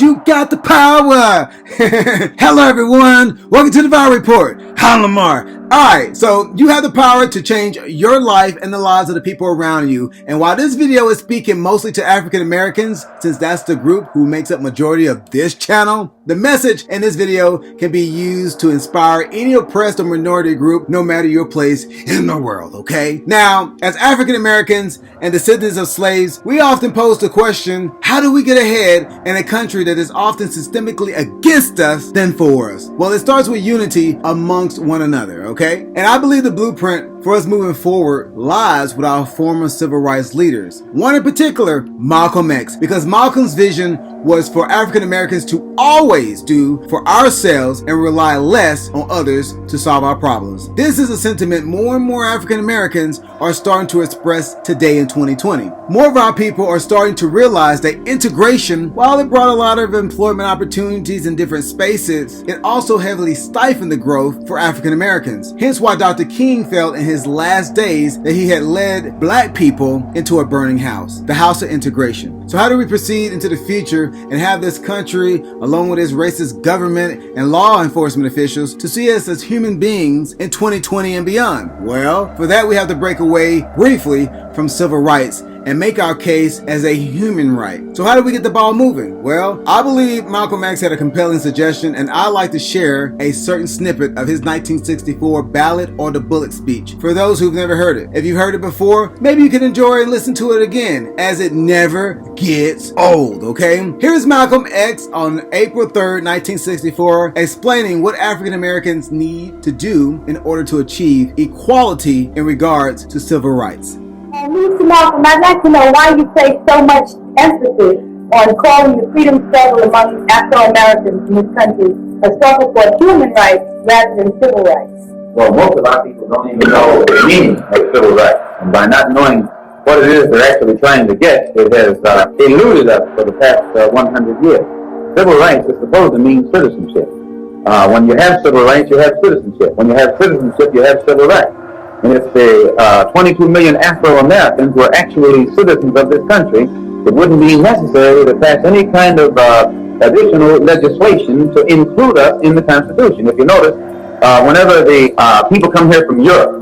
you got the power. Hello everyone, welcome to the Power Report. I'm Lamar. Alright, so you have the power to change your life and the lives of the people around you. And while this video is speaking mostly to African Americans, since that's the group who makes up majority of this channel, the message in this video can be used to inspire any oppressed or minority group, no matter your place in the world, okay? Now, as African Americans and descendants of slaves, we often pose the question, how do we get ahead in a country that is often systemically against us than for us? Well, it starts with unity amongst one another, okay? And I believe the blueprint for us moving forward lies with our former civil rights leaders. One in particular, Malcolm X, because Malcolm's vision was for African Americans to always do for ourselves and rely less on others to solve our problems. This is a sentiment more and more African Americans are starting to express today in 2020. More of our people are starting to realize that integration, while it brought a lot of employment opportunities in different spaces, it also heavily stifled the growth for African Americans. Hence why Dr. King felt in his last days that he had led black people into a burning house, the house of integration. So how do we proceed into the future and have this country, along with its racist government and law enforcement officials, to see us as human beings in 2020 and beyond? Well, for that we have to break away briefly from civil rights and make our case as a human right. So how do we get the ball moving? Well, I believe Malcolm X had a compelling suggestion, and I'd like to share a certain snippet of his 1964 ballad or the bullet speech for those who've never heard it. If you've heard it before, maybe you can enjoy and listen to it again, as it never gets old, okay? Here's Malcolm X on April 3rd, 1964, explaining what African Americans need to do in order to achieve equality in regards to civil rights. And Mr. Malcolm, I'd like to know why you place so much emphasis on calling the freedom struggle among Afro-Americans in this country a struggle for human rights rather than civil rights. Well, most of our people don't even know the meaning of civil rights. And by not knowing what it is they're actually trying to get, it has eluded us for the past 100 years. Civil rights is supposed to mean citizenship. When you have civil rights, you have citizenship. When you have citizenship, you have civil rights. And if the 22 million Afro-Americans were actually citizens of this country, it wouldn't be necessary to pass any kind of additional legislation to include us in the Constitution. If you notice, whenever the people come here from Europe,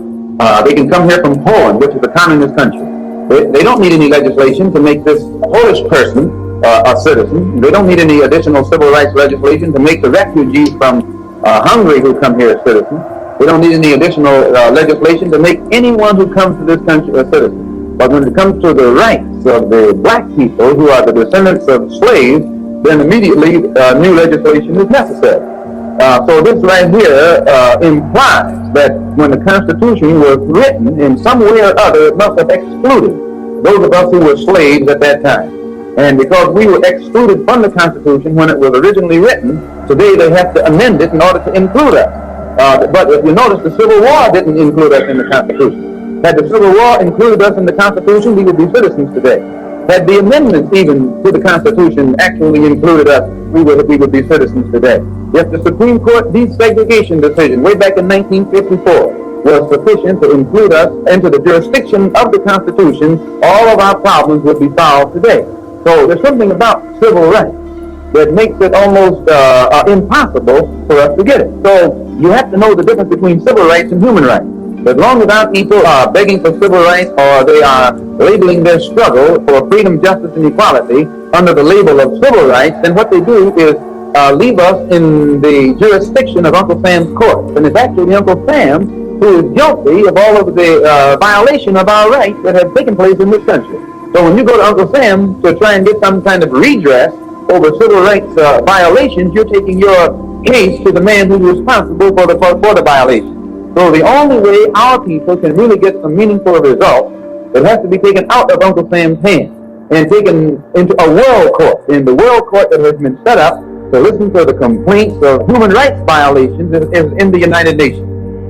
they can come here from Poland, which is a communist country. They don't need any legislation to make this Polish person a citizen. They don't need any additional civil rights legislation to make the refugees from Hungary who come here a citizen. We don't need any additional legislation to make anyone who comes to this country a citizen. But when it comes to the rights of the black people who are the descendants of slaves, then immediately new legislation is necessary. So this right here implies that when the Constitution was written, in some way or other, it must have excluded those of us who were slaves at that time. And because we were excluded from the Constitution when it was originally written, today they have to amend it in order to include us. But if you notice, the Civil War didn't include us in the Constitution. Had the Civil War included us in the Constitution, we would be citizens today. Had the amendments even to the Constitution actually included us, we would be citizens today. If the Supreme Court desegregation decision way back in 1954 was sufficient to include us into the jurisdiction of the Constitution, all of our problems would be solved today. So there's something about civil rights that makes it almost impossible for us to get it. So you have to know the difference between civil rights and human rights. As long as our people are begging for civil rights, or they are labeling their struggle for freedom, justice, and equality under the label of civil rights, then what they do is leave us in the jurisdiction of Uncle Sam's court. And it's actually Uncle Sam who is guilty of all of the violation of our rights that have taken place in this country. So when you go to Uncle Sam to try and get some kind of redress over civil rights violations, you're taking your case to the man who's responsible for the violation. So the only way our people can really get some meaningful results, it has to be taken out of Uncle Sam's hand and taken into a world court. And the world court that has been set up to listen to the complaints of human rights violations is in the United Nations.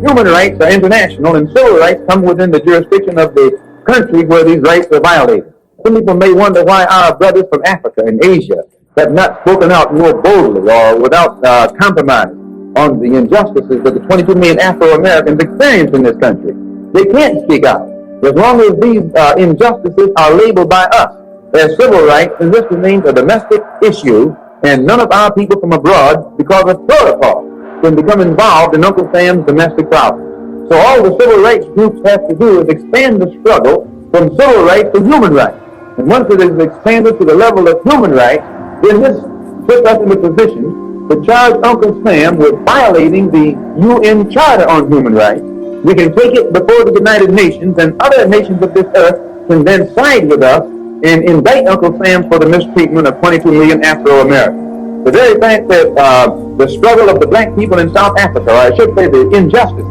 Human rights are international, and civil rights come within the jurisdiction of the country where these rights are violated. Some people may wonder why our brothers from Africa and Asia have not spoken out more boldly or without compromise on the injustices that the 22 million Afro-Americans experience in this country. They can't speak out. As long as these injustices are labeled by us as civil rights, then this remains a domestic issue and none of our people from abroad, because of protocol, can become involved in Uncle Sam's domestic problems. So all the civil rights groups have to do is expand the struggle from civil rights to human rights. And once it is expanded to the level of human rights, then this puts us in a position to charge Uncle Sam with violating the UN Charter on Human Rights. We can take it before the United Nations, and other nations of this earth can then side with us and indict Uncle Sam for the mistreatment of 22 million Afro-Americans. The very fact that the struggle of the black people in South Africa, or I should say the injustices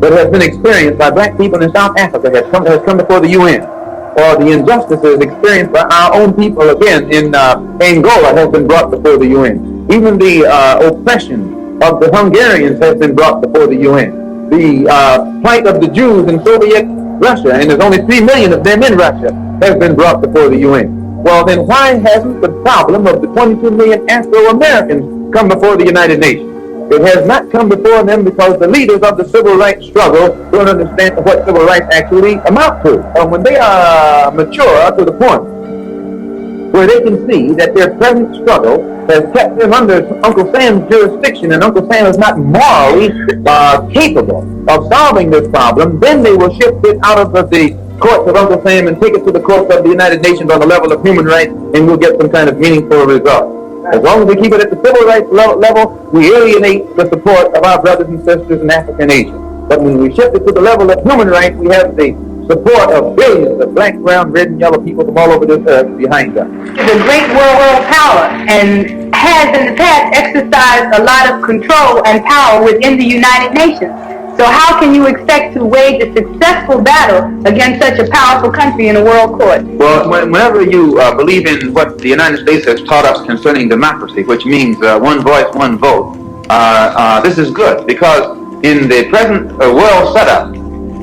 that has been experienced by black people in South Africa has come before the UN, or the injustices experienced by our own people again in Angola has been brought before the UN. Even the oppression of the Hungarians has been brought before the UN. The plight of the Jews in Soviet Russia, and there's only 3 million of them in Russia, has been brought before the UN. Well, then why hasn't the problem of the 22 million Afro-Americans come before the United Nations? It has not come before them because the leaders of the civil rights struggle don't understand what civil rights actually amount to. When they are mature to the point where they can see that their present struggle has kept them under Uncle Sam's jurisdiction, and Uncle Sam is not morally capable of solving this problem, then they will shift it out of the courts of Uncle Sam and take it to the courts of the United Nations on the level of human rights, and we'll get some kind of meaningful result. As long as we keep it at the civil rights level, we alienate the support of our brothers and sisters in Africa and Asia. But when we shift it to the level of human rights, we have the support of billions of black, brown, red, and yellow people from all over this earth behind us. It's a great world power and has in the past exercised a lot of control and power within the United Nations. So how can you expect to wage a successful battle against such a powerful country in a world court? Well, whenever you believe in what the United States has taught us concerning democracy, which means one voice, one vote, this is good, because in the present world setup,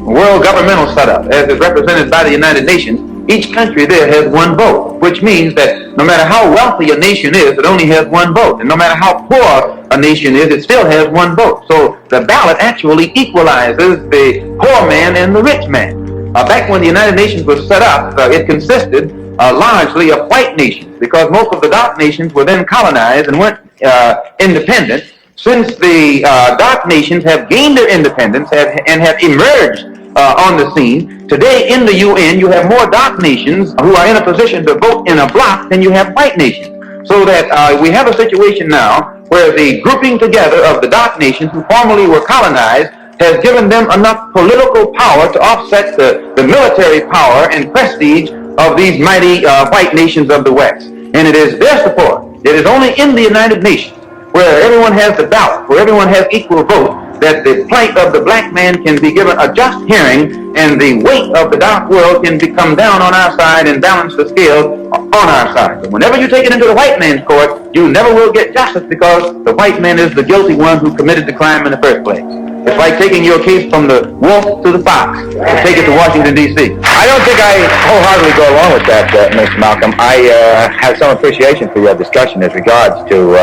world governmental setup, as is represented by the United Nations, each country there has one vote, which means that no matter how wealthy a nation is, it only has one vote. And no matter how poor a nation is, it still has one vote. So the ballot actually equalizes the poor man and the rich man. Back when the United Nations was set up, it consisted largely of white nations, because most of the dark nations were then colonized and weren't independent. Since the dark nations have gained their independence and have emerged on the scene, today in the UN you have more dark nations who are in a position to vote in a bloc than you have white nations. So that we have a situation now where the grouping together of the dark nations who formerly were colonized has given them enough political power to offset the military power and prestige of these mighty white nations of the West. And it is their support. It is only in the United Nations, where everyone has the ballot, where everyone has equal vote, that the plight of the black man can be given a just hearing, and the weight of the dark world can become down on our side and balance the scale on our side. But whenever you take it into the white man's court, you never will get justice, because the white man is the guilty one who committed the crime in the first place. It's like taking your case from the wolf to the fox and take it to Washington, D.C. I don't think I wholeheartedly go along with that, Mr. Malcolm. I have some appreciation for your discussion as regards to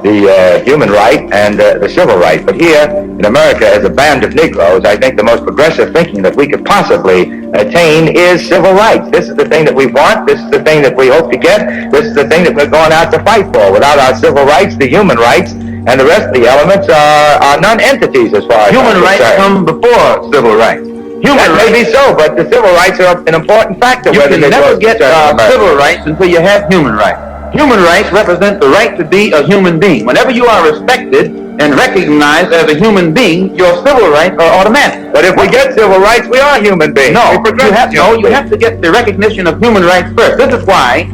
the human right and the civil right. But here in America, as a band of Negroes, I think the most progressive thinking that we could possibly attain is civil rights. This is the thing that we want. This is the thing that we hope to get. This is the thing that we're going out to fight for. Without our civil rights, the human rights, and the rest of the elements are non-entities as far as human rights come before civil rights. That may be so, but the civil rights are an important factor. You can never get civil rights until you have human rights. Human rights represent the right to be a human being. Whenever you are respected and recognized as a human being, your civil rights are automatic. But if we get civil rights, we are human beings. No, you have to get the recognition of human rights first. This is why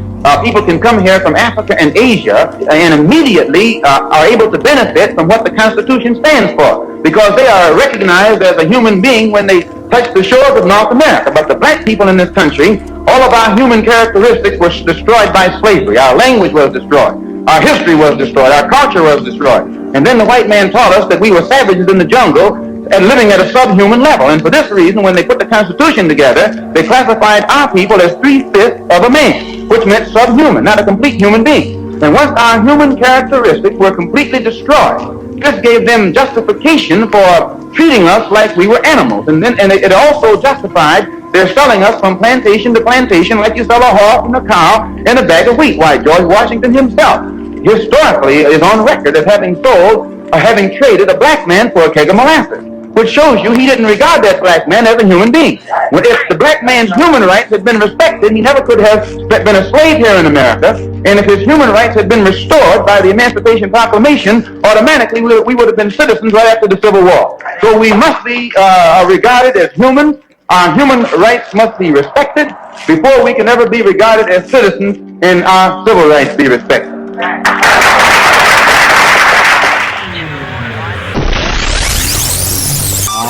people can come here from Africa and Asia and immediately are able to benefit from what the Constitution stands for, because they are recognized as a human being when they touch the shores of North America. But the black people in this country, all of our human characteristics were destroyed by slavery. Our language was destroyed. Our history was destroyed. Our culture was destroyed. And then the white man taught us that we were savages in the jungle and living at a subhuman level. And for this reason, when they put the Constitution together, they classified our people as 3/5 of a man, which meant subhuman, not a complete human being. And once our human characteristics were completely destroyed, this gave them justification for treating us like we were animals. And it also justified their selling us from plantation to plantation like you sell a horse and a cow and a bag of wheat. Why, George Washington himself historically is on record as having sold or having traded a black man for a keg of molasses, which shows you he didn't regard that black man as a human being. Well, if the black man's human rights had been respected, he never could have been a slave here in America. And if his human rights had been restored by the Emancipation Proclamation, automatically we would have been citizens right after the Civil War. So we must be regarded as human. Our human rights must be respected before we can ever be regarded as citizens and our civil rights be respected.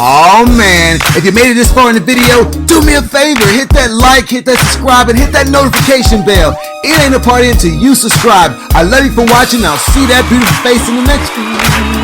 Oh man, if you made it this far in the video, do me a favor, hit that like, hit that subscribe, and hit that notification bell. It ain't a party until you subscribe. I love you for watching. I'll see that beautiful face in the next video.